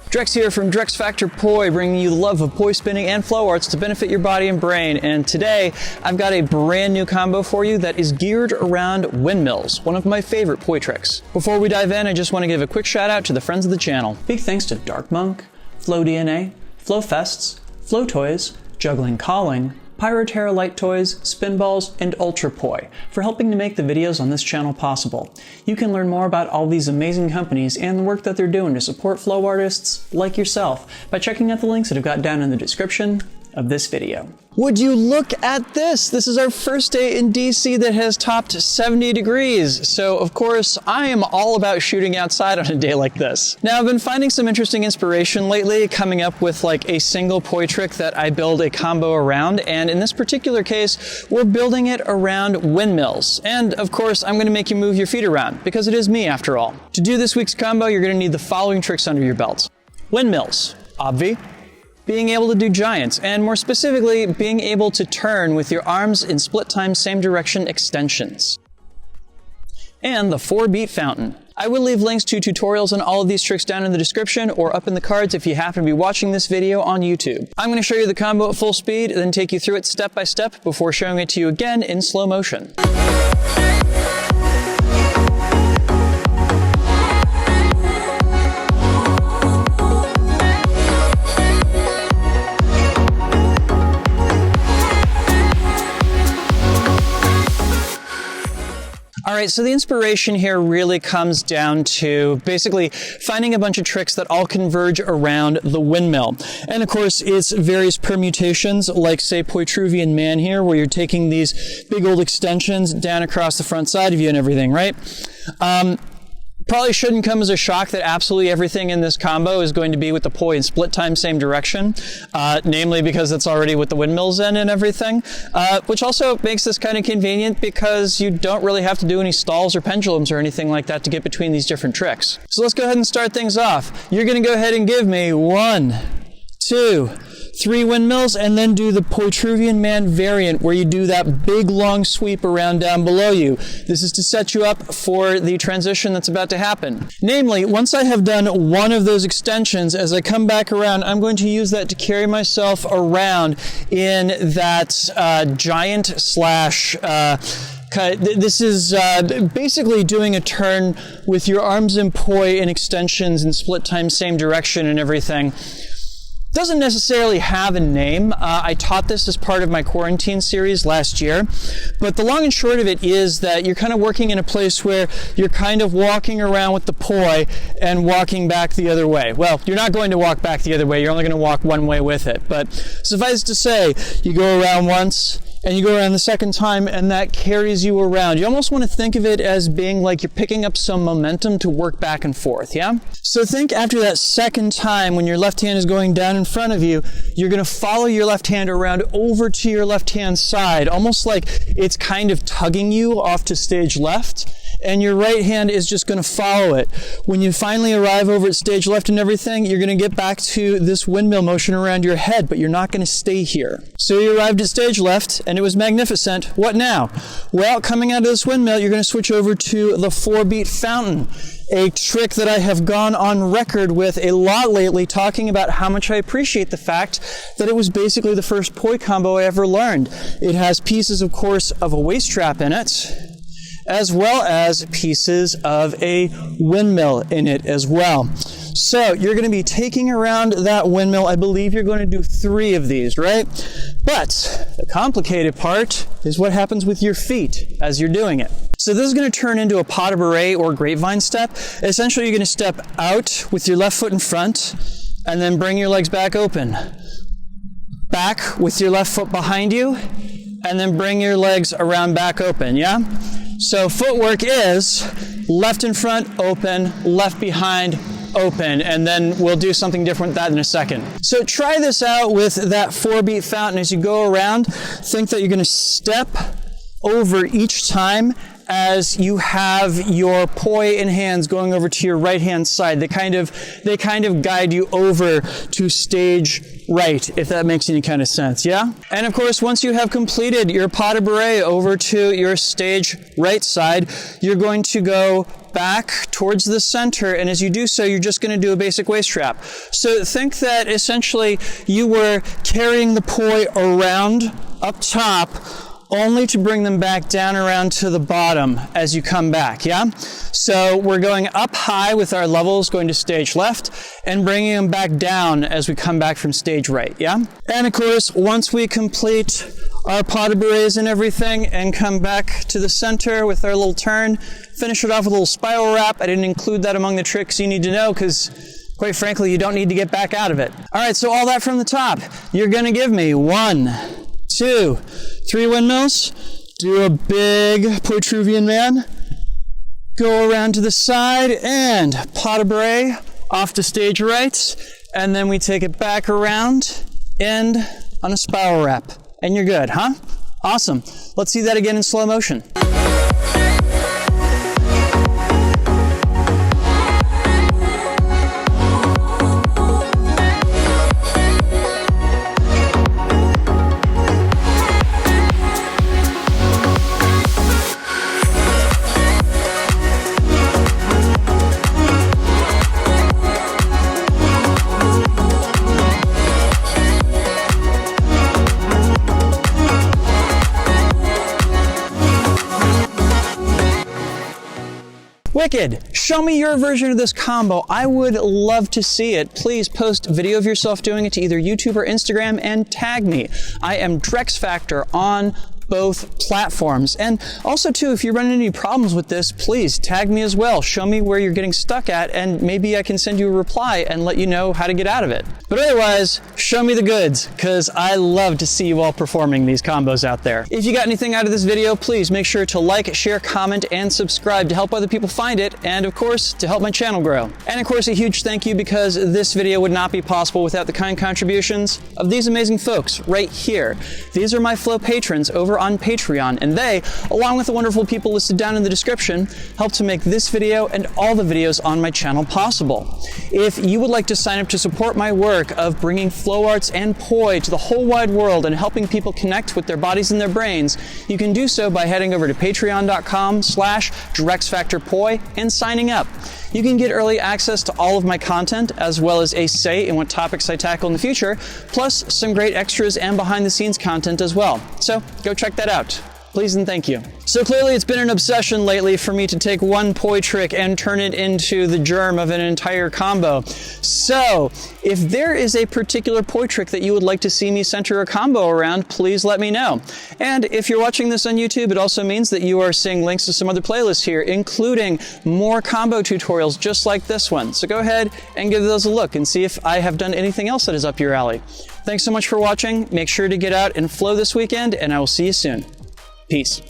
Drex here from Drex Factor Poi, bringing you the love of poi spinning and flow arts to benefit your body and brain. And today, I've got a brand new combo for you that is geared around windmills, one of my favorite poi tricks. Before we dive in, I just want to give a quick shout out to the friends of the channel. Big thanks to Dark Monk, Flow DNA, Flow Fests, Flow Toys, Juggling Calling, Pyroterra Light Toys, Spinballs, and Ultrapoi for helping to make the videos on this channel possible. You can learn more about all these amazing companies and the work that they're doing to support flow artists like yourself by checking out the links that I've got down in the description of this video. Would you look at this? This is our first day in DC that has topped 70 degrees. So of course, I am all about shooting outside on a day like this. Now I've been finding some interesting inspiration lately, coming up with like a single poi trick that I build a combo around. And in this particular case, we're building it around windmills. And of course, I'm gonna make you move your feet around because it is me after all. To do this week's combo, you're gonna need the following tricks under your belt. Windmills, obvi. Being able to do giants, and more specifically, being able to turn with your arms in split time, same direction extensions. And the 4-beat fountain. I will leave links to tutorials on all of these tricks down in the description or up in the cards if you happen to be watching this video on YouTube. I'm going to show you the combo at full speed, then take you through it step by step before showing it to you again in slow motion. All right, so the inspiration here really comes down to basically finding a bunch of tricks that all converge around the windmill. And of course, it's various permutations, like say Poitruvian Man here, where you're taking these big old extensions down across the front side of you and everything, right? Probably shouldn't come as a shock that absolutely everything in this combo is going to be with the poi in split time, same direction, namely because it's already with the windmills in and everything, which also makes this kind of convenient because you don't really have to do any stalls or pendulums or anything like that to get between these different tricks. So let's go ahead and start things off. You're going to go ahead and give me 1, 2, 3 windmills, and then do the Poitruvian Man variant where you do that big long sweep around down below you. This is to set you up for the transition that's about to happen. Namely, once I have done one of those extensions, as I come back around, I'm going to use that to carry myself around in that giant slash this is basically doing a turn with your arms in poi and extensions in split time, same direction and everything. Doesn't necessarily have a name. I taught this as part of my quarantine series last year, but the long and short of it is that you're kind of working in a place where you're kind of walking around with the poi and walking back the other way. Well, you're not going to walk back the other way, you're only going to walk one way with it, but suffice to say, you go around once, and you go around the second time, and that carries you around. You almost want to think of it as being like you're picking up some momentum to work back and forth, yeah? So think after that second time, when your left hand is going down in front of you, you're going to follow your left hand around over to your left-hand side, almost like it's kind of tugging you off to stage left, and your right hand is just going to follow it. When you finally arrive over at stage left and everything, you're going to get back to this windmill motion around your head, but you're not going to stay here. So you arrived at stage left, and it was magnificent. What now? Well, coming out of this windmill, you're going to switch over to the 4-beat fountain, a trick that I have gone on record with a lot lately, talking about how much I appreciate the fact that it was basically the first poi combo I ever learned. It has pieces, of course, of a waist trap in it, as well as pieces of a windmill in it as well. So you're going to be taking around that windmill. I believe you're going to do 3 of these, right? But the complicated part is what happens with your feet as you're doing it. So this is going to turn into a pas de beret or grapevine step. Essentially, you're going to step out with your left foot in front and then bring your legs back open. Back with your left foot behind you and then bring your legs around back open, yeah? So footwork is left in front, open, left behind, open, and then we'll do something different with that in a second. So try this out with that 4-beat fountain. As you go around, think that you're going to step over each time as you have your poi in hands going over to your right-hand side. They kind of guide you over to stage right, if that makes any kind of sense, yeah? And of course, once you have completed your pas de beret over to your stage right side, you're going to go back towards the center, and as you do so, you're just going to do a basic waist trap. So think that essentially you were carrying the poi around up top, only to bring them back down around to the bottom as you come back, yeah? So we're going up high with our levels going to stage left and bringing them back down as we come back from stage right, yeah? And of course, once we complete our pas de berets and everything and come back to the center with our little turn, finish it off with a little spiral wrap. I didn't include that among the tricks you need to know because quite frankly, you don't need to get back out of it. All right, so all that from the top. You're gonna give me 1, 2, 3 windmills, do a big Poitruvian man, go around to the side and pas de beret off to stage right, and then we take it back around, end on a spiral wrap. And you're good, huh? Awesome. Let's see that again in slow motion. Wicked! Show me your version of this combo. I would love to see it. Please post video of yourself doing it to either YouTube or Instagram and tag me. I am DrexFactor on both platforms. And also too, if you run into any problems with this, please tag me as well. Show me where you're getting stuck at and maybe I can send you a reply and let you know how to get out of it. But otherwise, show me the goods, because I love to see you all performing these combos out there. If you got anything out of this video, please make sure to like, share, comment, and subscribe to help other people find it, and of course, to help my channel grow. And of course, a huge thank you, because this video would not be possible without the kind contributions of these amazing folks right here. These are my Flow patrons over on Patreon, and they, along with the wonderful people listed down in the description, help to make this video and all the videos on my channel possible. If you would like to sign up to support my work of bringing flow arts and poi to the whole wide world and helping people connect with their bodies and their brains, you can do so by heading over to patreon.com/DrexFactorPoi and signing up. You can get early access to all of my content, as well as a say in what topics I tackle in the future, plus some great extras and behind the scenes content as well. So go check that out. Please and thank you. So clearly it's been an obsession lately for me to take one poi trick and turn it into the germ of an entire combo. So if there is a particular poi trick that you would like to see me center a combo around, please let me know. And if you're watching this on YouTube, it also means that you are seeing links to some other playlists here, including more combo tutorials just like this one. So go ahead and give those a look and see if I have done anything else that is up your alley. Thanks so much for watching. Make sure to get out and flow this weekend, and I will see you soon. Peace.